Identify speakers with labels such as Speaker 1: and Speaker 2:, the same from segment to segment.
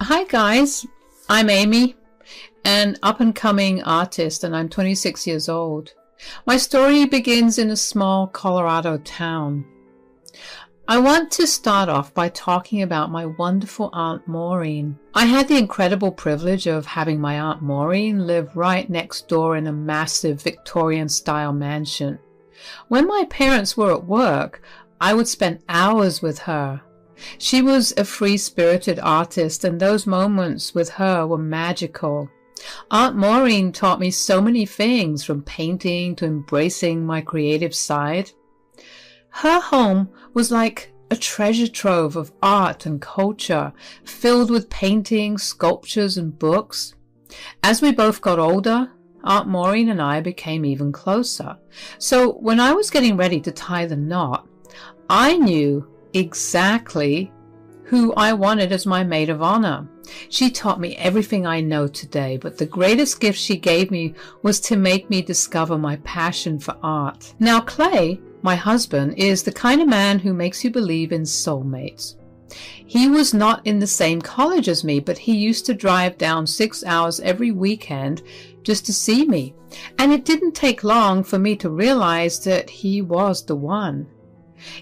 Speaker 1: Hi guys, I'm Amy, an up-and-coming artist, and I'm 26 years old. My story begins in a small Colorado town. I want to start off by talking about my wonderful Aunt Maureen. I had the incredible privilege of having my Aunt Maureen live right next door in a massive Victorian-style mansion. When my parents were at work, I would spend hours with her. She was a free-spirited artist, and those moments with her were magical. Aunt Maureen taught me so many things, from painting to embracing my creative side. Her home was like a treasure trove of art and culture, filled with paintings, sculptures, and books. As we both got older, Aunt Maureen and I became even closer. So when I was getting ready to tie the knot, I knew exactly who I wanted as my maid of honor. She taught me everything I know today, but the greatest gift she gave me was to make me discover my passion for art. Now, Clay, my husband, is the kind of man who makes you believe in soulmates. He was not in the same college as me, but he used to drive down 6 hours every weekend just to see me. And it didn't take long for me to realize that he was the one.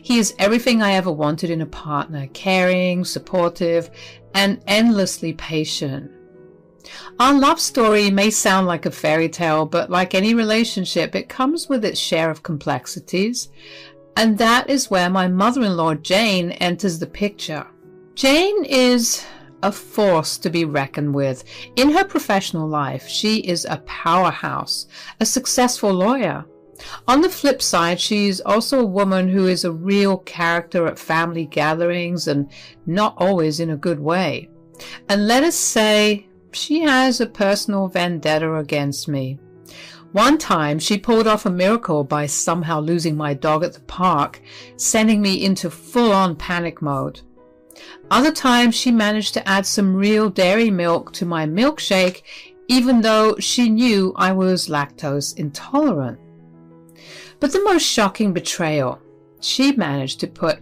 Speaker 1: He is everything I ever wanted in a partner: caring, supportive, and endlessly patient. Our love story may sound like a fairy tale, but like any relationship, it comes with its share of complexities. And that is where my mother-in-law Jane enters the picture. Jane is a force to be reckoned with. In her professional life, she is a powerhouse, a successful lawyer. On the flip side, she's also a woman who is a real character at family gatherings, and not always in a good way. And let us say, she has a personal vendetta against me. One time, she pulled off a miracle by somehow losing my dog at the park, sending me into full-on panic mode. Other times, she managed to add some real dairy milk to my milkshake, even though she knew I was lactose intolerant. But the most shocking betrayal, she managed to put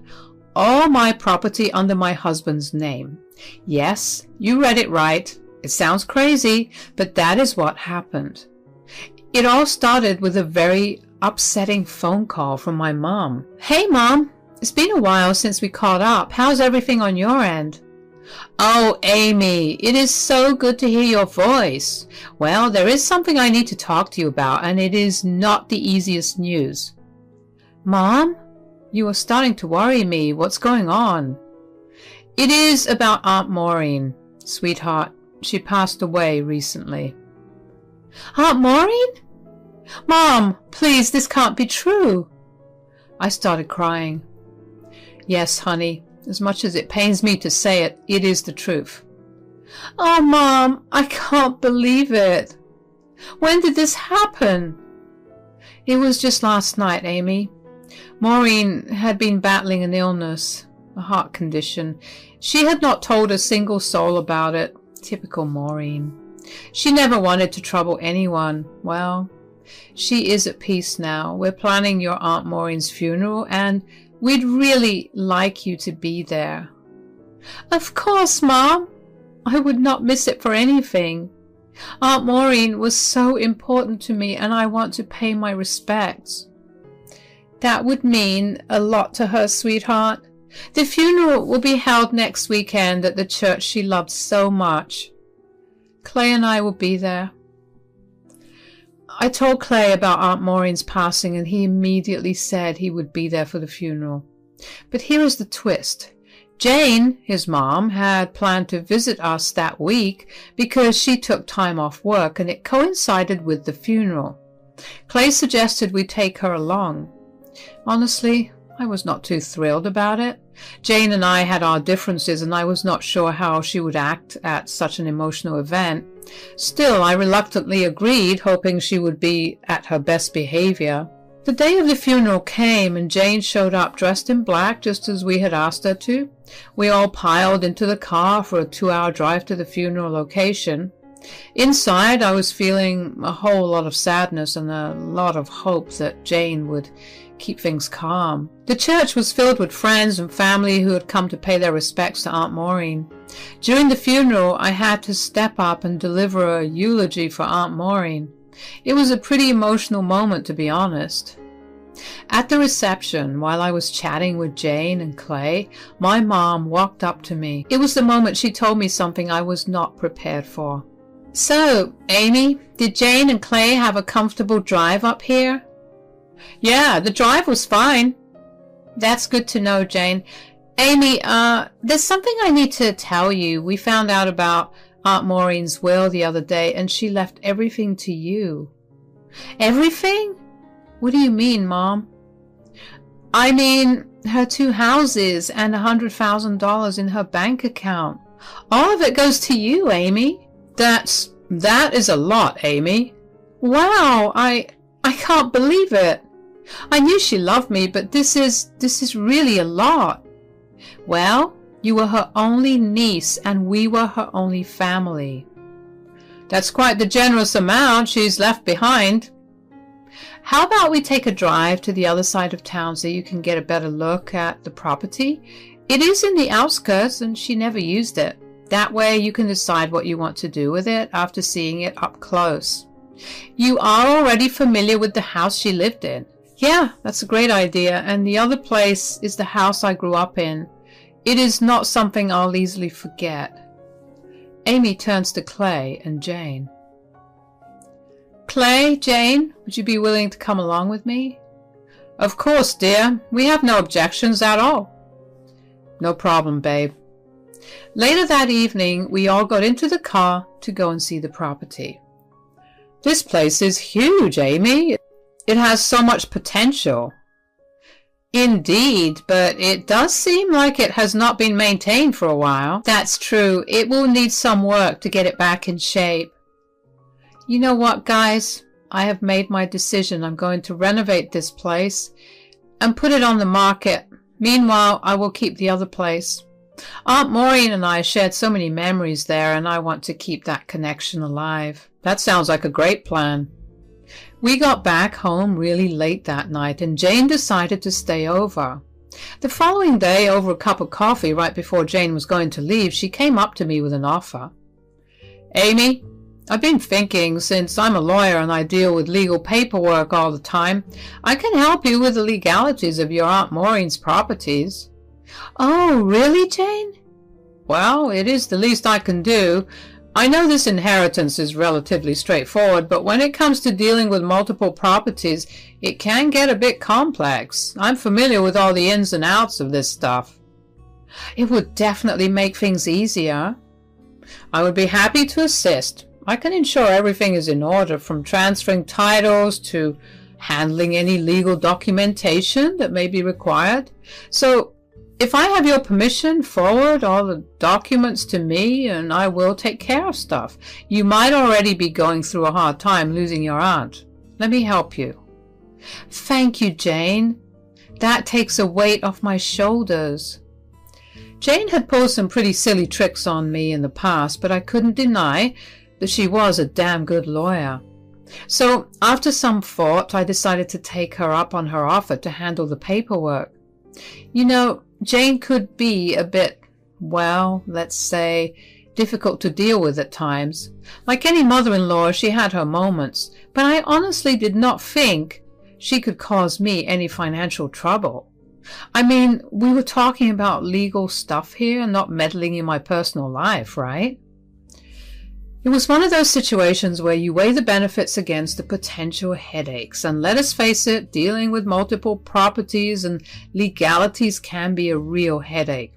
Speaker 1: all my property under my husband's name. Yes, you read it right. It sounds crazy, but that is what happened. It all started with a very upsetting phone call from my mom. "Hey, Mom, it's been a while since we caught up. How's everything on your end?" "Oh, Amy, it is so good to hear your voice. Well, there is something I need to talk to you about, and it is not the easiest news." "Mom, you are starting to worry me. What's going on?" "It is about Aunt Maureen, sweetheart. She passed away recently." "Aunt Maureen? Mom, please, this can't be true." I started crying. "Yes, honey. As much as it pains me to say it, it is the truth." "Oh, Mom, I can't believe it. When did this happen?" "It was just last night, Amy. Maureen had been battling an illness, a heart condition. She had not told a single soul about it. Typical Maureen. She never wanted to trouble anyone. Well, she is at peace now. We're planning your Aunt Maureen's funeral, and we'd really like you to be there." "Of course, Mom. I would not miss it for anything. Aunt Maureen was so important to me, and I want to pay my respects." "That would mean a lot to her, sweetheart. The funeral will be held next weekend at the church she loved so much. Clay and I will be there." I told Clay about Aunt Maureen's passing, and he immediately said he would be there for the funeral. But here is the twist. Jane, his mom, had planned to visit us that week because she took time off work, and it coincided with the funeral. Clay suggested we take her along. Honestly, I was not too thrilled about it. Jane and I had our differences, and I was not sure how she would act at such an emotional event. Still, I reluctantly agreed, hoping she would be at her best behavior. The day of the funeral came, and Jane showed up dressed in black, just as we had asked her to. We all piled into the car for a 2-hour drive to the funeral location. Inside, I was feeling a whole lot of sadness and a lot of hope that Jane would keep things calm. The church was filled with friends and family who had come to pay their respects to Aunt Maureen. During the funeral, I had to step up and deliver a eulogy for Aunt Maureen. It was a pretty emotional moment, to be honest. At the reception, while I was chatting with Jane and Clay, my mom walked up to me. It was the moment she told me something I was not prepared for. "So, Amy, did Jane and Clay have a comfortable drive up here?" "Yeah, the drive was fine." "That's good to know, Jane. Amy, there's something I need to tell you. We found out about Aunt Maureen's will the other day, and she left everything to you." "Everything? What do you mean, Mom?" "I mean, her 2 houses and $100,000 in her bank account. All of it goes to you, Amy." That is a lot, Amy." "Wow, I can't believe it. I knew she loved me, but this is really a lot." "Well, you were her only niece, and we were her only family." "That's quite the generous amount she's left behind." "How about we take a drive to the other side of town so you can get a better look at the property? It is in the outskirts, and she never used it. That way you can decide what you want to do with it after seeing it up close. You are already familiar with the house she lived in." "Yeah, that's a great idea, and the other place is the house I grew up in. It is not something I'll easily forget." Amy turns to Clay and Jane. "Clay, Jane, would you be willing to come along with me?" "Of course, dear. We have no objections at all." "No problem, babe." Later that evening, we all got into the car to go and see the property. "This place is huge, Amy. It has so much potential." "Indeed, but it does seem like it has not been maintained for a while." "That's true. It will need some work to get it back in shape." "You know what, guys? I have made my decision. I'm going to renovate this place and put it on the market. Meanwhile, I will keep the other place. Aunt Maureen and I shared so many memories there, and I want to keep that connection alive." "That sounds like a great plan." We got back home really late that night, and Jane decided to stay over. The following day, over a cup of coffee right before Jane was going to leave, she came up to me with an offer. "Amy, I've been thinking, since I'm a lawyer and I deal with legal paperwork all the time, I can help you with the legalities of your Aunt Maureen's properties." "Oh, really, Jane?" "Well, it is the least I can do. I know this inheritance is relatively straightforward, but when it comes to dealing with multiple properties, it can get a bit complex. I'm familiar with all the ins and outs of this stuff." "It would definitely make things easier." "I would be happy to assist. I can ensure everything is in order, from transferring titles to handling any legal documentation that may be required. So, if I have your permission, forward all the documents to me and I will take care of stuff. You might already be going through a hard time losing your aunt. Let me help you." "Thank you, Jane. That takes a weight off my shoulders." Jane had pulled some pretty silly tricks on me in the past, but I couldn't deny that she was a damn good lawyer. So, after some thought, I decided to take her up on her offer to handle the paperwork. You know, Jane could be a bit, well, let's say, difficult to deal with at times. Like any mother-in-law, she had her moments, but I honestly did not think she could cause me any financial trouble. I mean, we were talking about legal stuff here, not meddling in my personal life, right? It was one of those situations where you weigh the benefits against the potential headaches, and let us face it, dealing with multiple properties and legalities can be a real headache.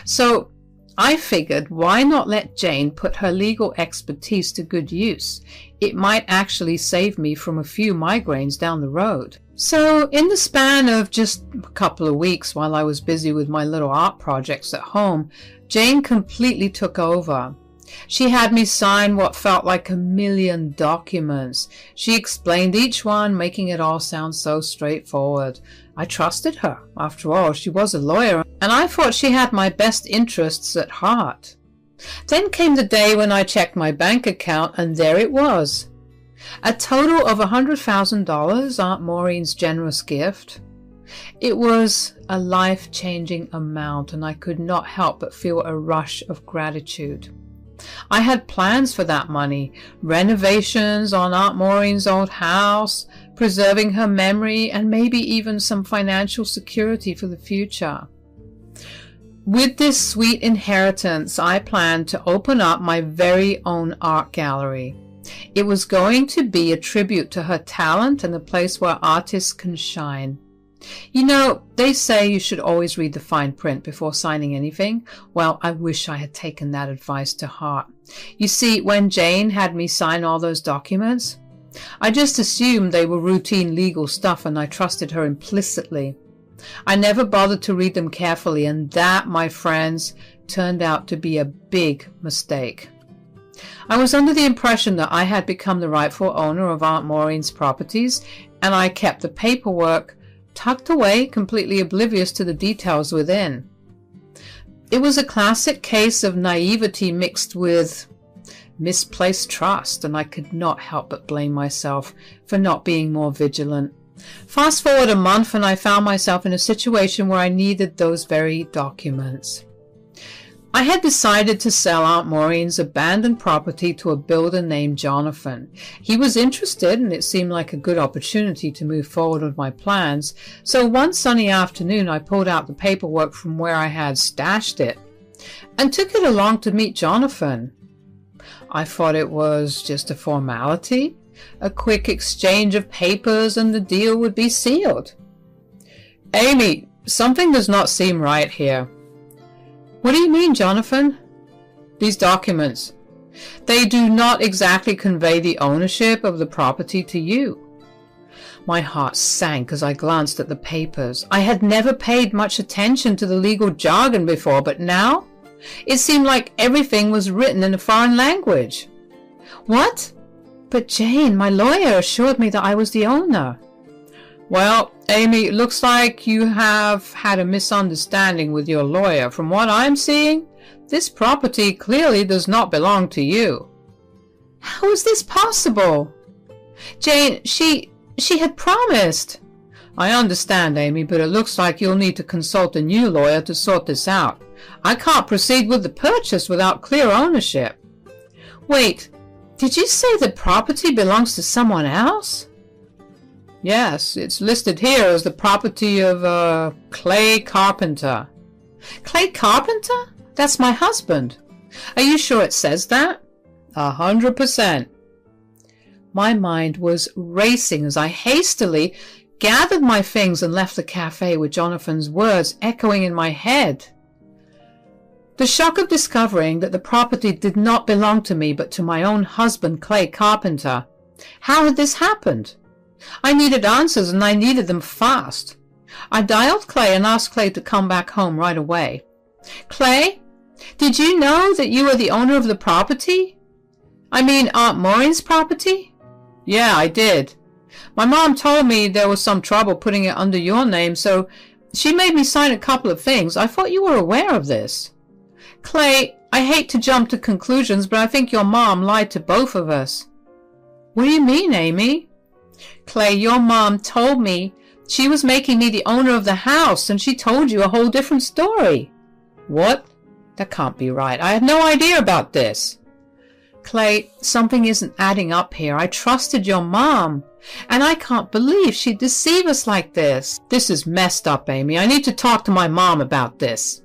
Speaker 1: So I figured, why not let Jane put her legal expertise to good use? It might actually save me from a few migraines down the road. So in the span of just a couple of weeks while I was busy with my little art projects at home, Jane completely took over. She had me sign what felt like 1,000,000 documents. She explained each one, making it all sound so straightforward. I trusted her. After all, she was a lawyer, and I thought she had my best interests at heart. Then came the day when I checked my bank account, and there it was. A total of $100,000, Aunt Maureen's generous gift. It was a life-changing amount, and I could not help but feel a rush of gratitude. I had plans for that money, renovations on Aunt Maureen's old house, preserving her memory, and maybe even some financial security for the future. With this sweet inheritance, I planned to open up my very own art gallery. It was going to be a tribute to her talent and a place where artists can shine. You know, they say you should always read the fine print before signing anything. Well, I wish I had taken that advice to heart. You see, when Jane had me sign all those documents, I just assumed they were routine legal stuff and I trusted her implicitly. I never bothered to read them carefully, and that, my friends, turned out to be a big mistake. I was under the impression that I had become the rightful owner of Aunt Maureen's properties, and I kept the paperwork tucked away, completely oblivious to the details within. It was a classic case of naivety mixed with misplaced trust, and I could not help but blame myself for not being more vigilant. Fast forward a month and I found myself in a situation where I needed those very documents. I had decided to sell Aunt Maureen's abandoned property to a builder named Jonathan. He was interested, and it seemed like a good opportunity to move forward with my plans. So one sunny afternoon I pulled out the paperwork from where I had stashed it and took it along to meet Jonathan. I thought it was just a formality, a quick exchange of papers, and the deal would be sealed. Amy, something does not seem right here. What do you mean, Jonathan? These documents. They do not exactly convey the ownership of the property to you. My heart sank as I glanced at the papers. I had never paid much attention to the legal jargon before, but now it seemed like everything was written in a foreign language. What? But Jane, my lawyer assured me that I was the owner. Well, Amy, it looks like you have had a misunderstanding with your lawyer. From what I'm seeing, this property clearly does not belong to you. How is this possible? Jane, she had promised. I understand, Amy, but it looks like you'll need to consult a new lawyer to sort this out. I can't proceed with the purchase without clear ownership. Wait, did you say the property belongs to someone else? Yes, it's listed here as the property of Clay Carpenter. Clay Carpenter? That's my husband. Are you sure it says that? 100%. My mind was racing as I hastily gathered my things and left the cafe with Jonathan's words echoing in my head. The shock of discovering that the property did not belong to me but to my own husband, Clay Carpenter. How had this happened? I needed answers, and I needed them fast. I dialed Clay and asked Clay to come back home right away. Clay, did you know that you were the owner of the property? I mean, Aunt Maureen's property? Yeah, I did. My mom told me there was some trouble putting it under your name, so she made me sign a couple of things. I thought you were aware of this. Clay, I hate to jump to conclusions, but I think your mom lied to both of us. What do you mean, Amy? Clay, your mom told me she was making me the owner of the house, and she told you a whole different story. What? That can't be right. I had no idea about this. Clay, something isn't adding up here. I trusted your mom, and I can't believe she'd deceive us like this. This is messed up, Amy. I need to talk to my mom about this.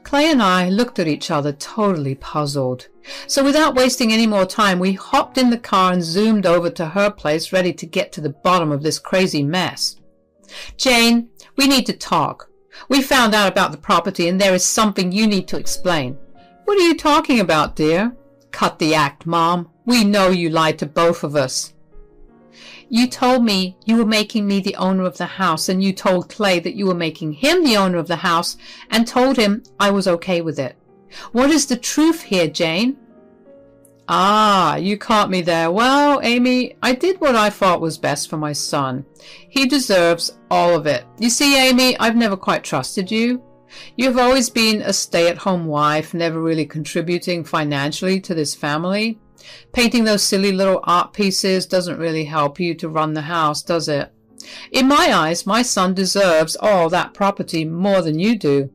Speaker 1: Clay and I looked at each other, totally puzzled. So without wasting any more time, we hopped in the car and zoomed over to her place, ready to get to the bottom of this crazy mess. Jane, we need to talk. We found out about the property, and there is something you need to explain. What are you talking about, dear? Cut the act, Mom. We know you lied to both of us. You told me you were making me the owner of the house, and you told Clay that you were making him the owner of the house, and told him I was okay with it. What is the truth here, Jane? Ah, you caught me there. Well, Amy, I did what I thought was best for my son. He deserves all of it. You see, Amy, I've never quite trusted you. You've always been a stay-at-home wife, never really contributing financially to this family. Painting those silly little art pieces doesn't really help you to run the house, does it? In my eyes, my son deserves all that property more than you do.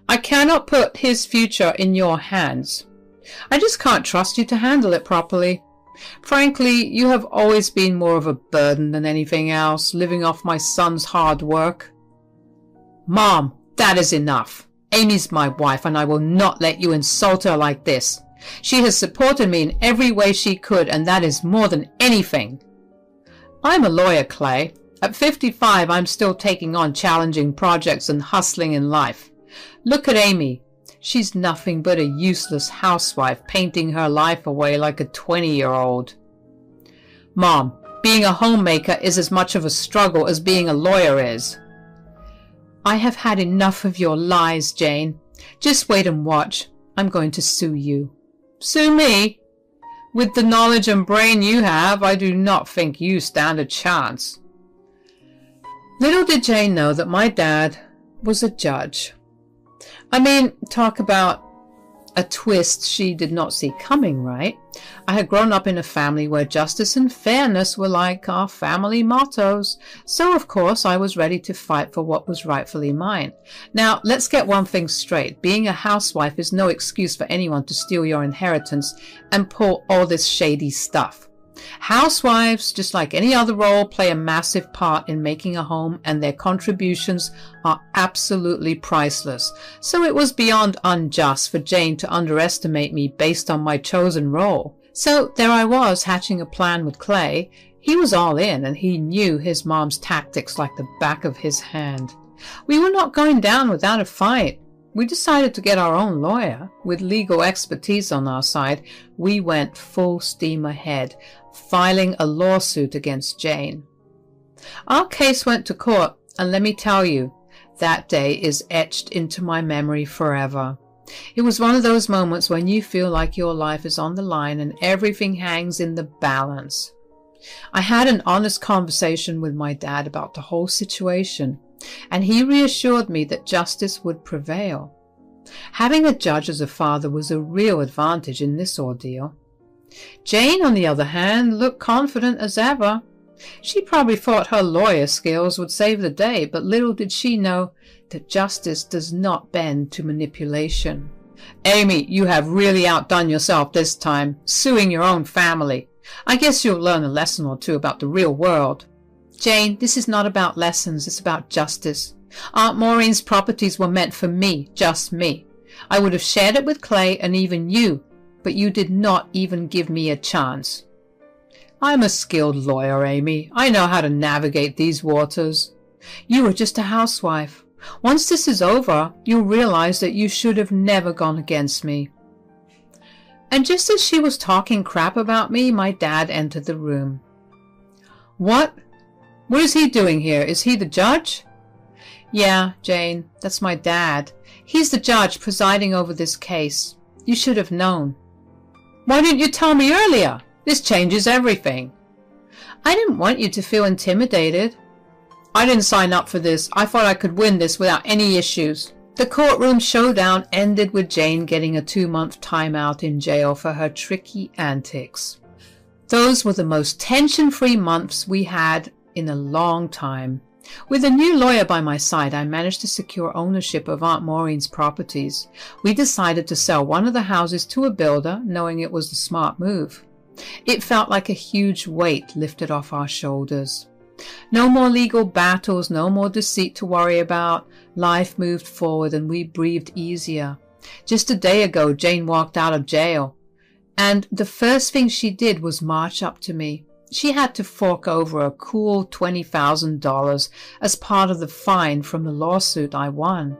Speaker 1: I cannot put his future in your hands. I just can't trust you to handle it properly. Frankly, you have always been more of a burden than anything else, living off my son's hard work. Mom, that is enough. Amy's my wife, and I will not let you insult her like this. She has supported me in every way she could, and that is more than anything. I'm a lawyer, Clay. At 55, I'm still taking on challenging projects and hustling in life. Look at Amy. She's nothing but a useless housewife, painting her life away like a 20-year-old. Mom, being a homemaker is as much of a struggle as being a lawyer is. I have had enough of your lies, Jane. Just wait and watch. I'm going to sue you. Sue me? With the knowledge and brain you have, I do not think you stand a chance. Little did Jane know that my dad was a judge. I mean, talk about a twist she did not see coming, right? I had grown up in a family where justice and fairness were like our family mottos, so of course I was ready to fight for what was rightfully mine. Now, let's get one thing straight. Being a housewife is no excuse for anyone to steal your inheritance and pull all this shady stuff. Housewives, just like any other role, play a massive part in making a home, and their contributions are absolutely priceless. So it was beyond unjust for Jane to underestimate me based on my chosen role. So there I was, hatching a plan with Clay. He was all in, and he knew his mom's tactics like the back of his hand. We were not going down without a fight. We decided to get our own lawyer. With legal expertise on our side, we went full steam ahead, filing a lawsuit against Jane. Our case went to court, and let me tell you, that day is etched into my memory forever. It was one of those moments when you feel like your life is on the line and everything hangs in the balance. I had an honest conversation with my dad about the whole situation, and he reassured me that justice would prevail. Having a judge as a father was a real advantage in this ordeal. Jane, on the other hand, looked confident as ever. She probably thought her lawyer skills would save the day, but little did she know that justice does not bend to manipulation. Amy, you have really outdone yourself this time, suing your own family. I guess you'll learn a lesson or two about the real world. Jane, this is not about lessons, it's about justice. Aunt Maureen's properties were meant for me, just me. I would have shared it with Clay and even you, but you did not even give me a chance. I'm a skilled lawyer, Amy. I know how to navigate these waters. You were just a housewife. Once this is over, you'll realize that you should have never gone against me. And just as she was talking crap about me, my dad entered the room. What? What is he doing here? Is he the judge? Yeah, Jane, that's my dad. He's the judge presiding over this case. You should have known. Why didn't you tell me earlier? This changes everything. I didn't want you to feel intimidated. I didn't sign up for this. I thought I could win this without any issues. The courtroom showdown ended with Jane getting a 2-month timeout in jail for her tricky antics. Those were the most tension-free months we had in a long time. With a new lawyer by my side, I managed to secure ownership of Aunt Maureen's properties. We decided to sell one of the houses to a builder, knowing it was the smart move. It felt like a huge weight lifted off our shoulders. No more legal battles, no more deceit to worry about. Life moved forward and we breathed easier. Just a day ago, Jane walked out of jail, and the first thing she did was march up to me. She had to fork over a cool $20,000 as part of the fine from the lawsuit I won.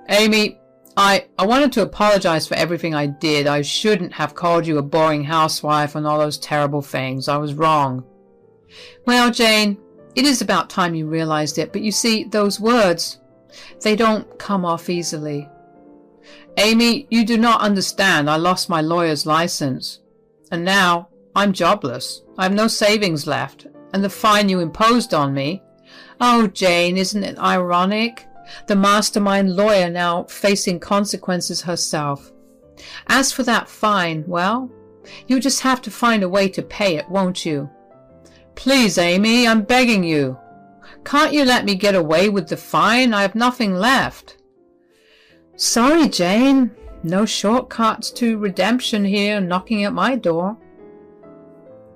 Speaker 1: Amy, I wanted to apologize for everything I did. I shouldn't have called you a boring housewife and all those terrible things. I was wrong. Well, Jane, it is about time you realized it, but you see, those words, they don't come off easily. Amy, you do not understand. I lost my lawyer's license, and now I'm jobless. I have no savings left, and the fine you imposed on me. Oh, Jane, isn't it ironic? The mastermind lawyer now facing consequences herself. As for that fine, well, you'll just have to find a way to pay it, won't you? Please, Amy, I'm begging you. Can't you let me get away with the fine? I have nothing left. Sorry, Jane. No shortcuts to redemption here knocking at my door.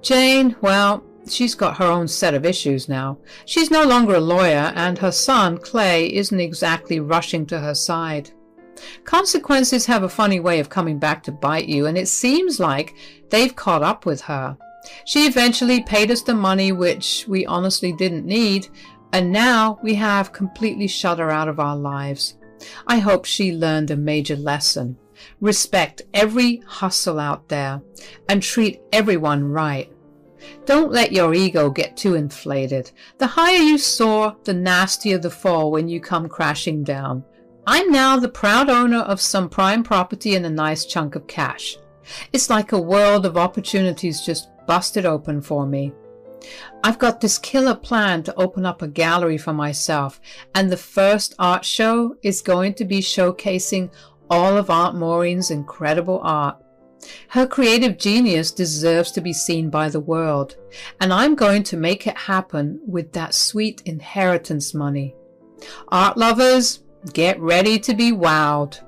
Speaker 1: Jane, well, she's got her own set of issues now. She's no longer a lawyer, and her son, Clay, isn't exactly rushing to her side. Consequences have a funny way of coming back to bite you, and it seems like they've caught up with her. She eventually paid us the money, which we honestly didn't need, and now we have completely shut her out of our lives. I hope she learned a major lesson. Respect every hustle out there and treat everyone right. Don't let your ego get too inflated. The higher you soar, the nastier the fall when you come crashing down. I'm now the proud owner of some prime property and a nice chunk of cash. It's like a world of opportunities just busted open for me. I've got this killer plan to open up a gallery for myself, and the first art show is going to be showcasing all of Aunt Maureen's incredible art. Her creative genius deserves to be seen by the world, and I'm going to make it happen with that sweet inheritance money. Art lovers, get ready to be wowed.